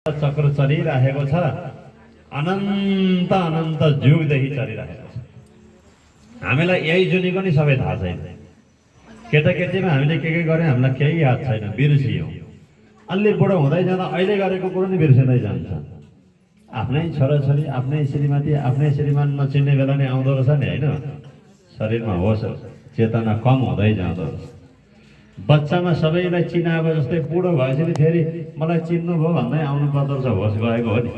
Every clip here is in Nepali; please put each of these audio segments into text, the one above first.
चक्र चलिरहेको छ, अनन्त अनन्त जुगदेखि चलिरहेको छ। हामीलाई यही जुनीको नि सबै थाहा छैन। केटाकेटीमा हामीले के गरे हामीलाई केही याद छैन, बिर्सियौँ। अलि बुढो हुँदै जाँदा अहिले गरेको कुरो नि बिर्सिँदै जान्छ। आफ्नै छोराछोरी, आफ्नै श्रीमती, आफ्नै श्रीमान नचिन्ने बेला नै आउँदो रहेछ नि, होइन? शरीरमा होस् चेतना कम हुँदै जाँदो रहेछ। बच्चामा सबैलाई चिनाएको जस्तै बुढो भएपछि फेरि मलाई चिन्नुभयो भन्दै आउनु पर्दो रहेछ, होस् गएको हो नि।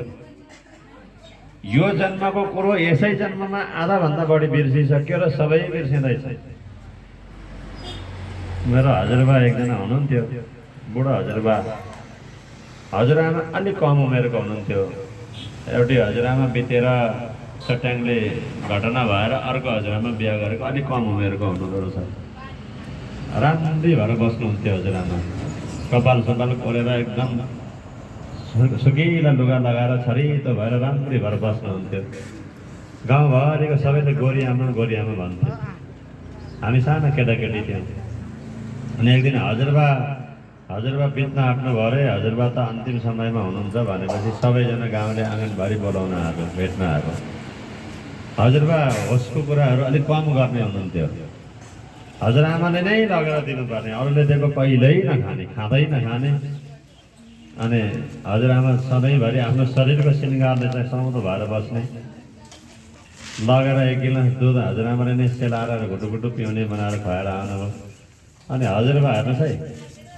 यो जन्मको कुरो यसै जन्ममा आधाभन्दा बढी बिर्सिसक्यो र सबै बिर्सिँदैछ। मेरो हजुरबा एकजना हुनुहुन्थ्यो, बुढो हजुरबा। हजुरआमा अलिक कम उमेरको हुनुहुन्थ्यो। एउटी हजुरआमा बितेर चट्याङले घटना भएर अर्को हजुरआमा बिहा गरेको अलिक कम उमेरको हुनुहुँदो रहेछ। राम्री भएर बस्नुहुन्थ्यो हजुरआमा, कपाल सपाल कोरेर एकदम सुकिला लुगा लगाएर छरितो भएर राम्री भएर बस्नुहुन्थ्यो। गाउँभरिको सबैले गोरी आमा भन्थ्यो। हामी साना केटाकेटी थियौँ। अनि एक दिन हजुरबा बित्न आँट्नु भयो अरे। हजुरबा त अन्तिम समयमा हुनुहुन्छ भनेपछि सबैजना गाउँले आँगनभरि बोलाउन आएको, भेट्न आएको। हजुरबा होसको कुराहरू अलिक कम गर्ने हुनुहुन्थ्यो। हजुरआमाले नै लगेर दिनुपर्ने, अरूले दिएको कहिल्यै नखाने, खाँदै नखाने। अनि हजुरआमा सधैँभरि आफ्नो शरीरको श्रृङ्गारले चाहिँ सौँदो भएर बस्ने। लगेर एक गिलास दुध हजुरआमाले नै सेलाएर घुटुघुटु पिउने बनाएर खुवाएर आउनुभयो। अनि हजुरबा हेर्नुहोस् है,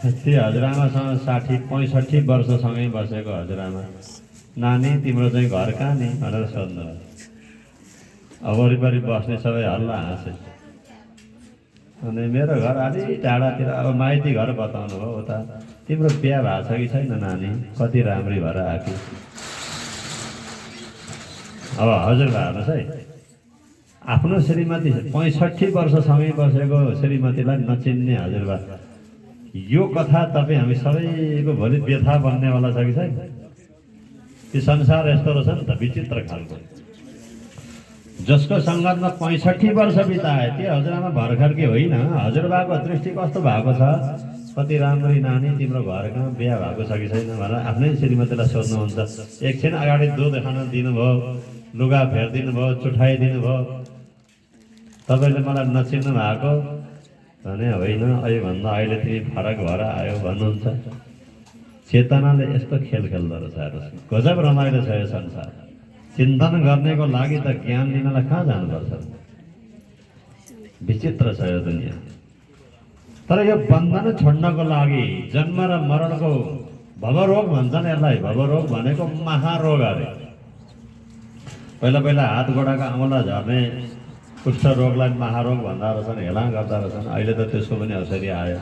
त्यो हजुरआमासँग 60-65 वर्षसँगै बसेको हजुरआमा, नानी तिम्रो चाहिँ घर कहाँ नि भनेर सोध्नु। अब वरिपरि बस्ने सबै हल्ला हाँसे। अनि मेरो घर अलि टाढातिर, अब माइती घर बताउनु भयो। उता तिम्रो बिहा भएको छ कि छैन नानी, कति राम्री भएर आएको। अब हजुरबा हेर्नुहोस् है, आफ्नो श्रीमती 65 वर्षसँगै बसेको श्रीमतीलाई नचिन्ने हजुरबा। यो कथा तपाईँ हामी सबैको भोलि व्यथा बन्नेवाला छ कि छैन? यो संसार यस्तो रहेछ नि त, विचित्र खालको। जसको सङ्गतमा 65 वर्ष बिताए त्यो हजुरआमा भर्खरकी होइन। हजुरबाको दृष्टि कस्तो भएको छ? कति राम्री नानी, तिम्रो घर कहाँ, बिहा भएको छ कि छैन भनेर आफ्नै श्रीमतीलाई सोध्नुहुन्छ। एकछिन अगाडि दुध खान दिनुभयो, लुगा फेरिदिनु भयो, चुठाइदिनु भयो। तपाईँले मलाई नचिन्नु भएको भने होइन, योभन्दा अहिले तिमी फरक भएर आयो भन्नुहुन्छ। चेतनाले यस्तो खेल खेल्दो रहेछ। हेर्नुहोस्, गजब रमाइलो छ यो संसार। चिन्तन गर्नेको लागि त ज्ञान लिनलाई कहाँ जानुपर्छ? विचित्र छ यो दुनियाँ। तर यो बन्धन छोड्नको लागि जन्म र मरणको भवरोग भन्छन् यसलाई। भवरोग भनेको महारोग अरे। पहिला पहिला हात गोडाको औँला झर्ने कुष्ठ रोगलाई महारोग भन्दा रहेछन्, हेला गर्दा रहेछन्। अहिले त त्यसको पनि औषधि आयो।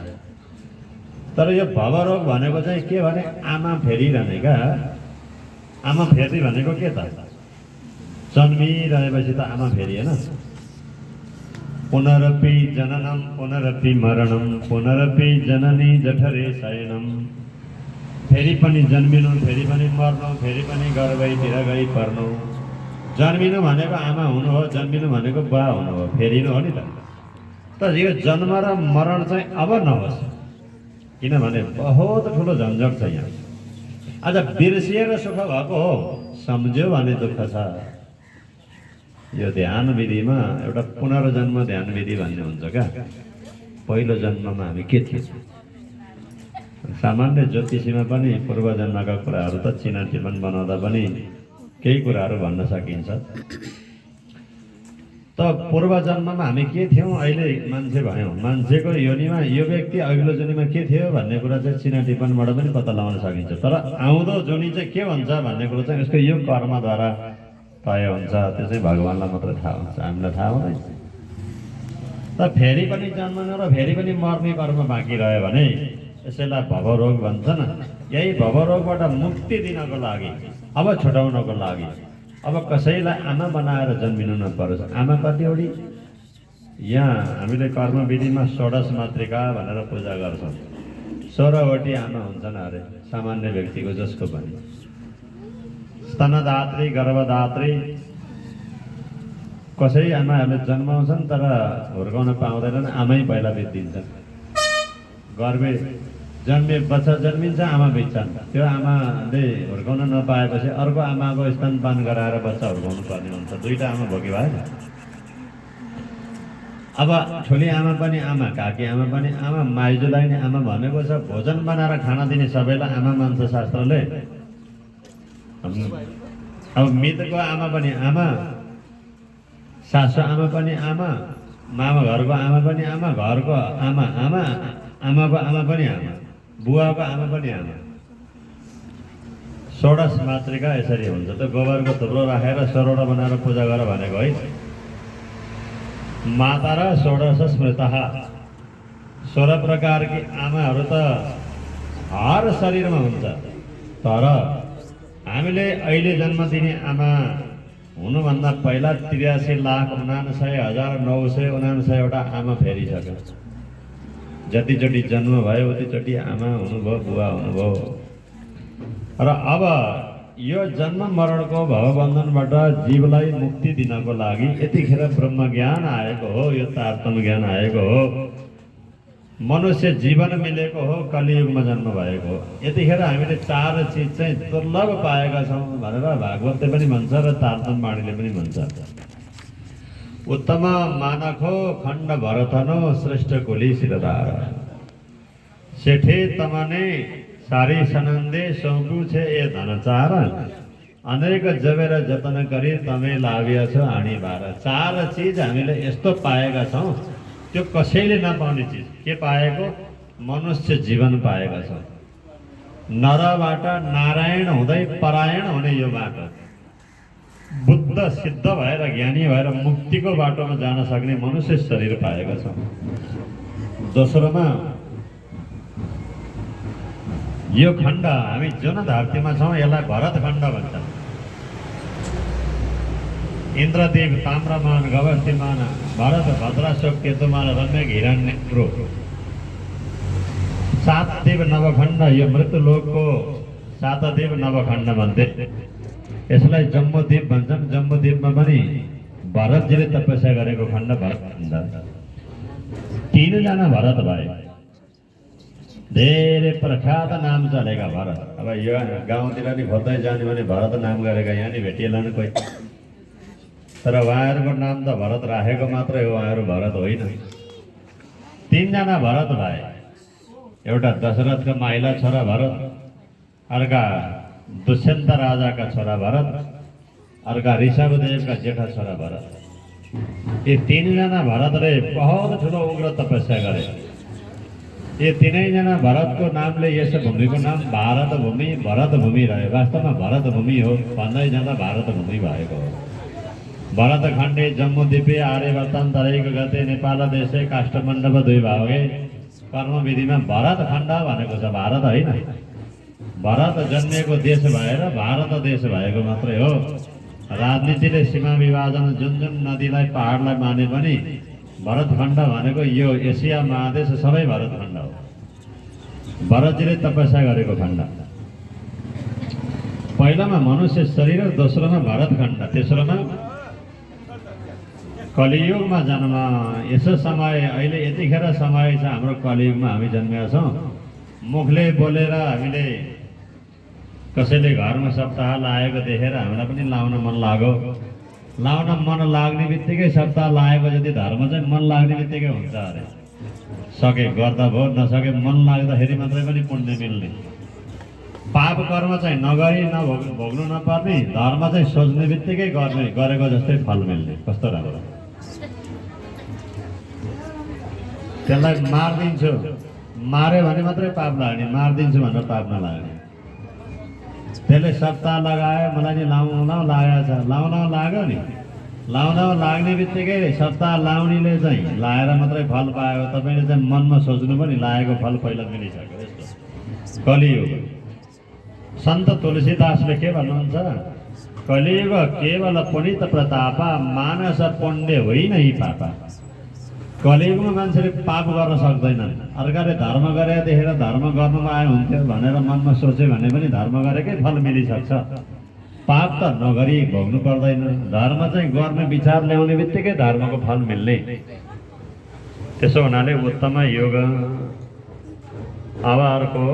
तर यो भवरोग भनेको चाहिँ के भने आमा फेरिरहने क्या। आमा फेर्ने भनेको के त? जन्मिरहेपछि त आमा फेरिएन। पुनरपि जननम पुनरपि मरणम पुनरपि जननी जठरे शयनम। फेरि पनि जन्मिनु, फेरि पनि मर्नु, फेरि पनि गर्भैतिर गई पर्नु। जन्मिनु भनेको आमा हुनु हो, जन्मिनु भनेको बुवा हुनु हो, फेरिनु हो नि त। तर यो जन्म र मरण चाहिँ अब नहोस्, किनभने बहुत ठुलो झन्झट छ यहाँ। आज बिर्सिएर सुख भएको हो, सम्झ्यो भने दुःख छ। यो ध्यान विधिमा एउटा पुनर्जन्म ध्यान विधि भन्ने हुन्छ क्या। पहिलो जन्ममा हामी के थियौँ? सामान्य ज्योतिषीमा पनि पूर्वजन्मका कुराहरू त चिनाटिपन बनाउँदा पनि केही कुराहरू भन्न सकिन्छ। त पूर्वजन्ममा हामी के थियौँ, अहिले मान्छे भयौँ। मान्छेको योनिमा यो व्यक्ति अघिल्लो जोनीमा के थियो भन्ने कुरा चाहिँ चिनाटिपनबाट पनि पत्ता लगाउन सकिन्छ। तर आउँदो जोनी चाहिँ के भन्छ भन्ने कुरो चाहिँ यसको यो कर्मद्वारा तय हुन्छ। त्यो चाहिँ भगवान्लाई मात्र थाहा हुन्छ, हामीलाई थाहा हुँदैन। त फेरि पनि जन्मनु र फेरि पनि मर्ने कर्म बाँकी रह्यो भने यसैलाई भवरोग भन्छन्। यही भवरोगबाट मुक्ति दिनको लागि, अब छुटाउनको लागि, अब कसैलाई आमा बनाएर जन्मिनु नपरोस्। आमा कतिवटी? यहाँ हामीले कर्म विधिमा षोडश मातृका भनेर पूजा गर्छौँ। 16वटी आमा हुन्छन् अरे सामान्य व्यक्तिको, जसको पनि स्तनदात्री, गर्भदात्री। कसै आमाहरूले जन्माउँछन् तर हुर्काउन पाउँदैनन्, आमै पहिला बित्दिन्छन्। गर्भे जन्मे बच्चा जन्मिन्छ, आमा बित्छन्। त्यो आमाले हुर्काउन नपाएपछि अर्को आमाको स्तनपान गराएर बच्चा हुर्काउनु पर्ने हुन्छ। दुईटा आमा भोगी भएन। अब ठुली आमा पनि आमा, काकी आमा पनि आमा, माइजूलाई नि आमा भनेको छ। भोजन बनाएर खाना दिने सबैलाई आमा मान्छ शास्त्रले। अब मृतको आमा पनि आमा, सासु आमा पनि आमा, मामा घरको आमा पनि आमा, घरको आमा आमा, आमाको आमा पनि आमा, बुवाको आमा पनि आमा। षोडश मातृका यसरी हुन्छ। त्यो गोबरको थुप्रो राखेर सरोडा बनाएर पूजा गर भनेको है। माता र षोडश स्मृतः, 16 प्रकारकी आमाहरू त हर शरीरमा हुन्छ। तर हामीले अहिले जन्म दिने आमा हुनुभन्दा पहिला 83,99,999 आमा फेरिसक्यो। जतिचोटि जन्म भयो उतिचोटि आमा हुनुभयो, बुवा हुनुभयो। र अब यो जन्म मरणको भवबन्धनबाट जीवलाई मुक्ति दिनको लागि यतिखेर ब्रह्म ज्ञान आएको हो, यो तारतम्य ज्ञान आएको हो, मनुष्य जीवन मिलेको हो, कलियुगमा जन्म भएको हो। यतिखेर हामीले 4 चिज चाहिँ दुर्लभ पाएका छौँ भनेर भागवतले पनि भन्छ र तारतम्य वाणीले पनि भन्छ। उत्तम मानखो खण्ड भरतनो श्रेष्ठ कुली शिरदार, सेठे तमने सारी सनन्दे सौंपू छे ए धनचार, अनेक जबेर जतन गरी तमे लाव्या छ आणी बार। 4 चिज हामीले यस्तो पाएका छौँ, त्यो कसैले नपाउने चिज। के पाएको? मनुष्य जीवन पाएका छौँ। नरबाट नारायण हुँदै परायण हुने यो बाटो, बुद्ध सिद्ध भएर ज्ञानी भएर मुक्तिको बाटोमा जान सक्ने मनुष्य शरीर पाएका छौँ। दोस्रोमा यो खण्ड हामी जुन धरतीमा छौँ यसलाई भरत खण्ड भन्छ। इन्द्रदेव ताम्रमान गवस्थिमान भरत भद्राशोक केतुमान रम्य हिरण्य क्रो, 7 देव नवखण्ड। यो मृत्युलोकको 7 देव नवखण्ड भन्थे। यसलाई जम्बुद्वीप भन्छन्। जम्बुद्वीपमा पनि भरतजीले तपस्या गरेको खण्ड भरत खण्ड। 3 जना भरत भए, धेरै प्रख्यात नाम चलेका भरत। अब यो गाउँतिर नि खोज्दै जाने भने भरत नाम गरेका यहाँ नि भेटिएला नि कोही। तर उहाँहरूको नाम त भरत राखेको मात्रै हो, उहाँहरू भरत होइन। 3 जना भरत भए। एउटा दशरथका माइला छोरा भरत, अर्का दुष्यन्त राजाका छोरा भरत, अर्का ऋषभदेवका जेठा छोरा भरत। यी 3 जना भरतले बहुत ठुलो उग्र तपस्या गरे। ये 3 जना भरतको नामले यस भूमिको नाम भारत भूमि, भरत भूमि रह्यो। वास्तवमा भरत भूमि हो, भन्दै जाँदा भारत भूमि भएको हो। भरत खण्डे जम्बुद्वीपे आर्यवर्तन तराईको गते नेपाल देशे काष्ठमण्डप 2 भागे कर्मविधिमा भरत खण्ड भनेको छ, भारत होइन। भरत जन्मिएको देश भएर भारत देश भएको मात्रै हो। राजनीतिले सीमा विभाजन जुन जुन नदीलाई पहाडलाई माने पनि भरतखण्ड भनेको यो एसिया महादेश सबै भरतखण्ड हो। भरतजीले तपस्या गरेको खण्ड। पहिलामा मनुष्य शरीर, दोस्रोमा भरतखण्ड, तेस्रोमा कलियुगमा जन्म। यसो समय अहिले यतिखेर समय छ हाम्रो कलियुगमा हामी जन्मेका छौँ। मुखले बोलेर हामीले कसैले घरमा सप्ताह लागेको देखेर हामीलाई पनि लाउन मन लाग्यो। लाउन मन लाग्ने बित्तिकै सप्ताह लागेको जति धर्म चाहिँ मन लाग्ने बित्तिकै हुन्छ अरे। सके गर्दा भयो, नसके मन लाग्दाखेरि मात्रै पनि पुण्य मिल्ने। पाप कर्म चाहिँ नगरी भोग्नु नपर्ने, धर्म चाहिँ सोच्ने बित्तिकै गर्ने, गरेको जस्तै फल मिल्ने। कस्तो राम्रो। त्यसलाई मारिदिन्छु, मार्यो भने मात्रै पाप लाग्ने, मारिदिन्छु भनेर पाप नलाग्ने। त्यसले सप्ताह लगायो, मलाई नि लाउन लागेको छ, लाउन लाग्यो नि। लाउन लाग्ने बित्तिकै सप्ताह लाउनेले चाहिँ लाएर मात्रै फल पायो। तपाईँले चाहिँ मनमा सोच्नु पनि लागेको फल पहिला मिलिसक्यो। यस्तो कलियुग। सन्त तुलसीदासले के भन्नुहुन्छ? कलियुग केवल पुनित प्रताप, मानस पुण्य होइन ही पापा। कलियुगमा मान्छेले पाप गर्न सक्दैनन्। अर्काले धर्म गरे देखेर धर्म गर्नुमा आयो हुन्थ्यो भनेर मनमा सोच्यो भने पनि धर्म गरेकै फल मिलिसक्छ। पाप त नगरी भोग्नु पर्दैन। धर्म चाहिँ गर्ने विचार ल्याउने बित्तिकै धर्मको फल मिल्ने। त्यसो हुनाले उत्तम योग अब अर्को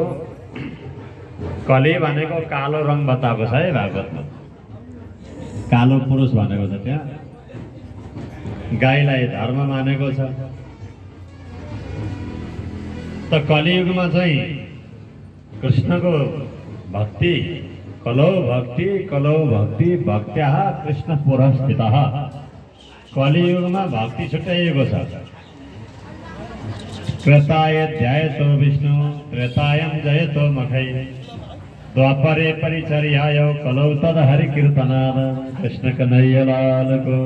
कली भनेको कालो रङ बताएको छ है भागवतमा। कालो पुरुष भनेको छ त्यहाँ। गाईलाई धर्म मानेको छ। त कलियुगमा चाहिँ कृष्णको भक्ति कलौ भक्ति भक्त्या कृष्ण पुरस्थितः। कलियुगमा भक्ति छुट्याइएको छ। त्रेताय ध्यायतो विष्णु त्रेतायं जयतो मखै द्वापरे परिचर्याय कलौ तद हरि कीर्तनाद कृष्ण कन्हैया लाल को।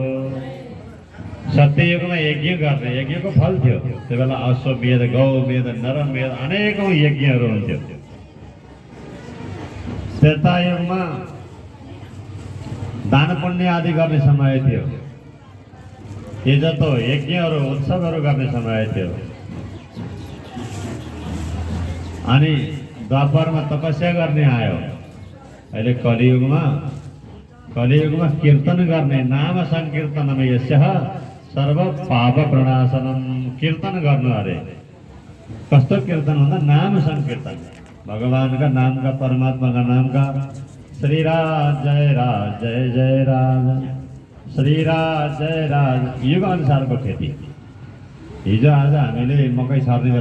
सत्ययुगमा यज्ञ गर्ने, यज्ञको फल थियो त्यो बेला। अश्वमेध, गौवेद, नरमेध अनेकौं यज्ञहरू हुन्थ्यो। त्रेतायुगमा दान पुण्य आदि गर्ने समय थियो। यो जस्तो यज्ञहरू उत्सवहरू गर्ने समय थियो। अनि द्वापरमा तपस्या गर्ने आयो। अहिले कलियुगमा कीर्तन गर्ने, नाम संकीर्तनम यस्यः सर्व पाप प्रणाशनम। कीर्तन गर्नु अरे। कस्तो कीर्तन भन्दा नाम संकीर्तन, भगवानका नामका, परमात्माका नामका। श्रीराज जय राज जय जय राज, श्रीराज जय राज। युग अनुसारको खेती। हिजो आज हामीले मकै छर्ने